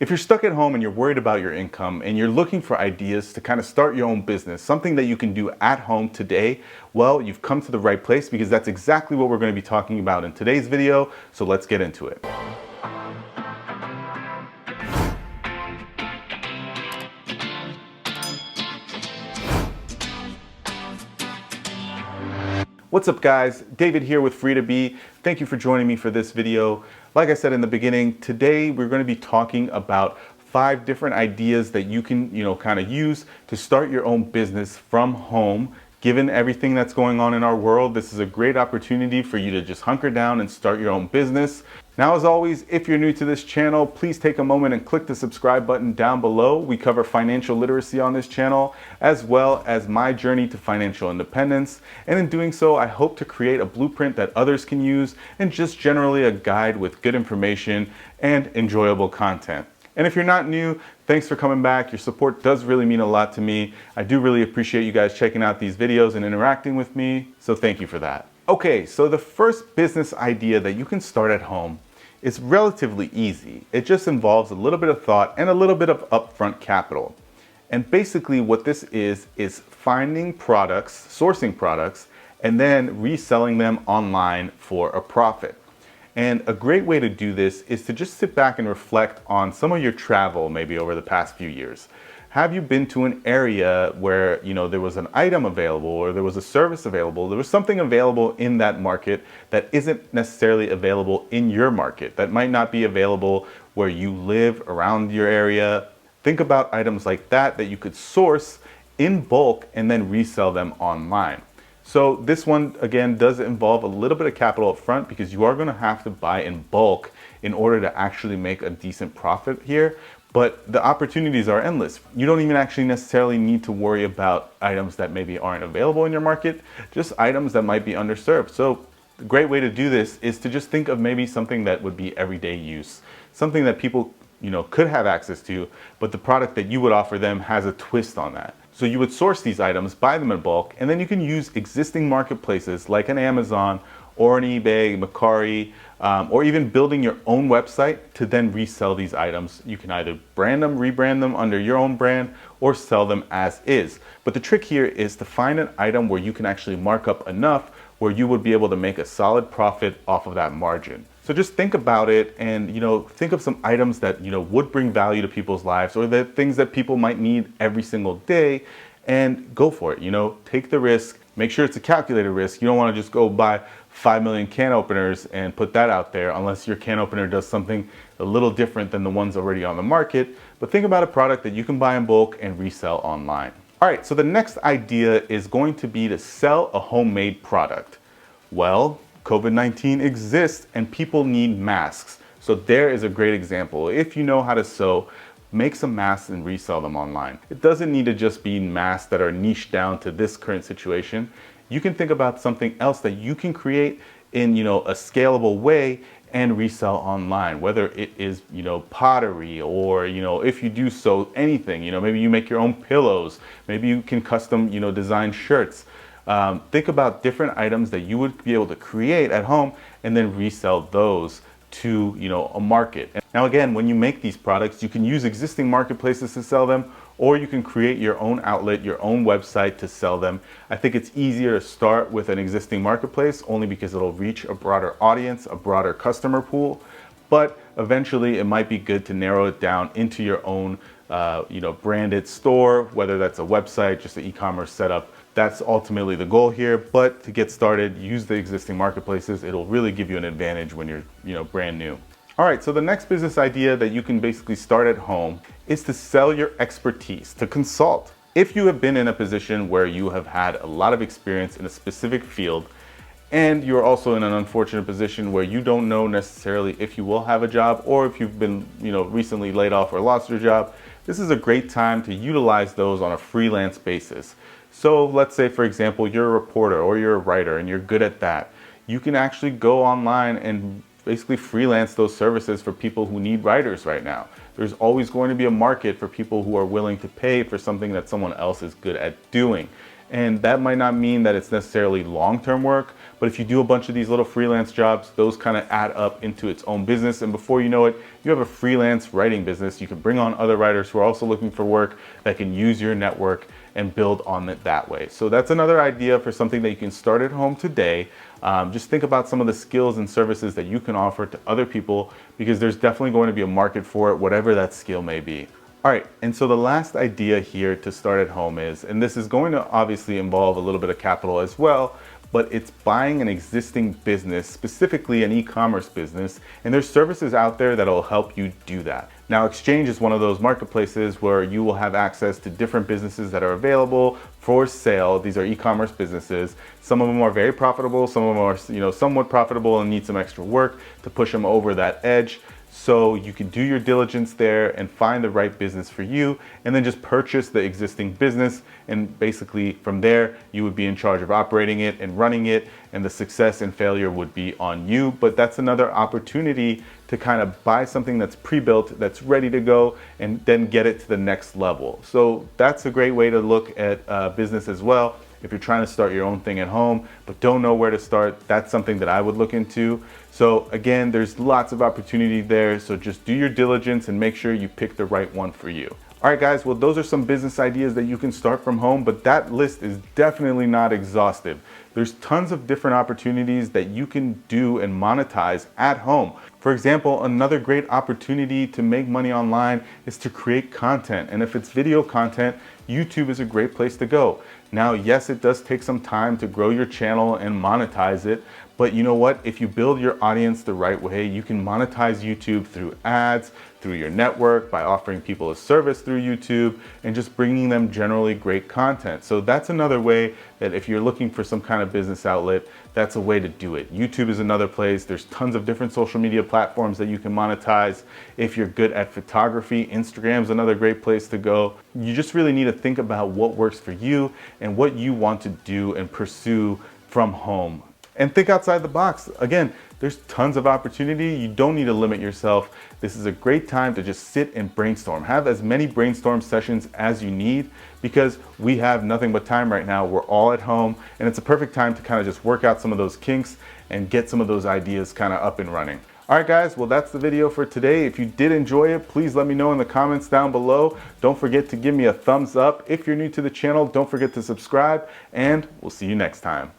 If you're stuck at home and you're worried about your income and you're looking for ideas to kind of start your own business, something that you can do at home today, well, you've come to the right place because that's exactly what we're going to be talking about in today's video. So let's get into it. What's up guys, David here with Free2Be. Thank you for joining me for this video. Like I said in the beginning, today we're going to be talking about 5 different ideas that you can, kind of use to start your own business from home. Given everything that's going on in our world, this is a great opportunity for you to just hunker down and start your own business. Now, as always, if you're new to this channel, please take a moment and click the subscribe button down below. We cover financial literacy on this channel, as well as my journey to financial independence. And in doing so, I hope to create a blueprint that others can use and just generally a guide with good information and enjoyable content. And if you're not new, thanks for coming back. Your support does really mean a lot to me. I do really appreciate you guys checking out these videos and interacting with me, so thank you for that. Okay, so the first business idea that you can start at home is relatively easy. It just involves a little bit of thought and a little bit of upfront capital. And basically what this is finding products, sourcing products, and then reselling them online for a profit. And a great way to do this is to just sit back and reflect on some of your travel maybe over the past few years. Have you been to an area where there was an item available or there was a service available, there was something available in that market that isn't necessarily available in your market, that might not be available where you live around your area? Think about items like that you could source in bulk and then resell them online. So this one, again, does involve a little bit of capital up front because you are going to have to buy in bulk in order to actually make a decent profit here. But the opportunities are endless. You don't even actually necessarily need to worry about items that maybe aren't available in your market, just items that might be underserved. So the great way to do this is to just think of maybe something that would be everyday use, something that people could have access to, but the product that you would offer them has a twist on that. So you would source these items, buy them in bulk, and then you can use existing marketplaces like an Amazon or an eBay, Mercari, or even building your own website to then resell these items. You can either brand them, rebrand them under your own brand, or sell them as is. But the trick here is to find an item where you can actually mark up enough where you would be able to make a solid profit off of that margin. So just think about it and think of some items that would bring value to people's lives, or the things that people might need every single day, and go for it. Take the risk. Make sure it's a calculated risk. You don't want to just go buy 5 million can openers and put that out there unless your can opener does something a little different than the ones already on the market. But think about a product that you can buy in bulk and resell online. All right, so the next idea is going to be to sell a homemade product. Well, COVID-19 exists and people need masks. So there is a great example. If you know how to sew, make some masks and resell them online. It doesn't need to just be masks that are niched down to this current situation. You can think about something else that you can create in a scalable way and resell online, whether it is pottery, or if you do sew anything, maybe you make your own pillows, maybe you can custom design shirts. Think about different items that you would be able to create at home and then resell those to a market. Now again, when you make these products, you can use existing marketplaces to sell them, or you can create your own outlet, your own website to sell them. I think it's easier to start with an existing marketplace only because it'll reach a broader audience, a broader customer pool, but eventually it might be good to narrow it down into your own branded store, whether that's a website, just an e-commerce setup. That's ultimately the goal here, but to get started, use the existing marketplaces. It'll really give you an advantage when you're brand new. All right, so the next business idea that you can basically start at home is to sell your expertise, to consult. If you have been in a position where you have had a lot of experience in a specific field, and you're also in an unfortunate position where you don't know necessarily if you will have a job, or if you've been recently laid off or lost your job, this is a great time to utilize those on a freelance basis. So let's say, for example, you're a reporter or you're a writer and you're good at that. You can actually go online and basically freelance those services for people who need writers right now. There's always going to be a market for people who are willing to pay for something that someone else is good at doing. And that might not mean that it's necessarily long-term work, but if you do a bunch of these little freelance jobs, those kind of add up into its own business. And before you know it, you have a freelance writing business. You can bring on other writers who are also looking for work that can use your network and build on it that way. So that's another idea for something that you can start at home today. Just think about some of the skills and services that you can offer to other people, because there's definitely going to be a market for it, whatever that skill may be. All right, and so the last idea here to start at home is, and this is going to obviously involve a little bit of capital as well, but it's buying an existing business, specifically an e-commerce business, and there's services out there that'll help you do that. Now, Exchange is one of those marketplaces where you will have access to different businesses that are available for sale. These are e-commerce businesses. Some of them are very profitable, some of them are, somewhat profitable and need some extra work to push them over that edge. So you can do your diligence there and find the right business for you, and then just purchase the existing business. And basically from there, you would be in charge of operating it and running it, and the success and failure would be on you. But that's another opportunity to kind of buy something that's pre-built, that's ready to go, and then get it to the next level. So that's a great way to look at business as well. If you're trying to start your own thing at home but don't know where to start, that's something that I would look into. So again, there's lots of opportunity there. So just do your diligence and make sure you pick the right one for you. All right, guys, well, those are some business ideas that you can start from home, but that list is definitely not exhaustive. There's tons of different opportunities that you can do and monetize at home. For example, another great opportunity to make money online is to create content. And if it's video content, YouTube is a great place to go. Now, yes, it does take some time to grow your channel and monetize it, but you know what? If you build your audience the right way, you can monetize YouTube through ads, through your network, by offering people a service through YouTube, and just bringing them generally great content. So that's another way that if you're looking for some kind of business outlet, that's a way to do it. YouTube is another place. There's tons of different social media platforms that you can monetize. If you're good at photography, Instagram's another great place to go. You just really need to think about what works for you and what you want to do and pursue from home. And think outside the box. Again, there's tons of opportunity. You don't need to limit yourself. This is a great time to just sit and brainstorm. Have as many brainstorm sessions as you need, because we have nothing but time right now. We're all at home, and it's a perfect time to kind of just work out some of those kinks and get some of those ideas kind of up and running. All right, guys, well, that's the video for today. If you did enjoy it, please let me know in the comments down below. Don't forget to give me a thumbs up. If you're new to the channel, don't forget to subscribe, and we'll see you next time.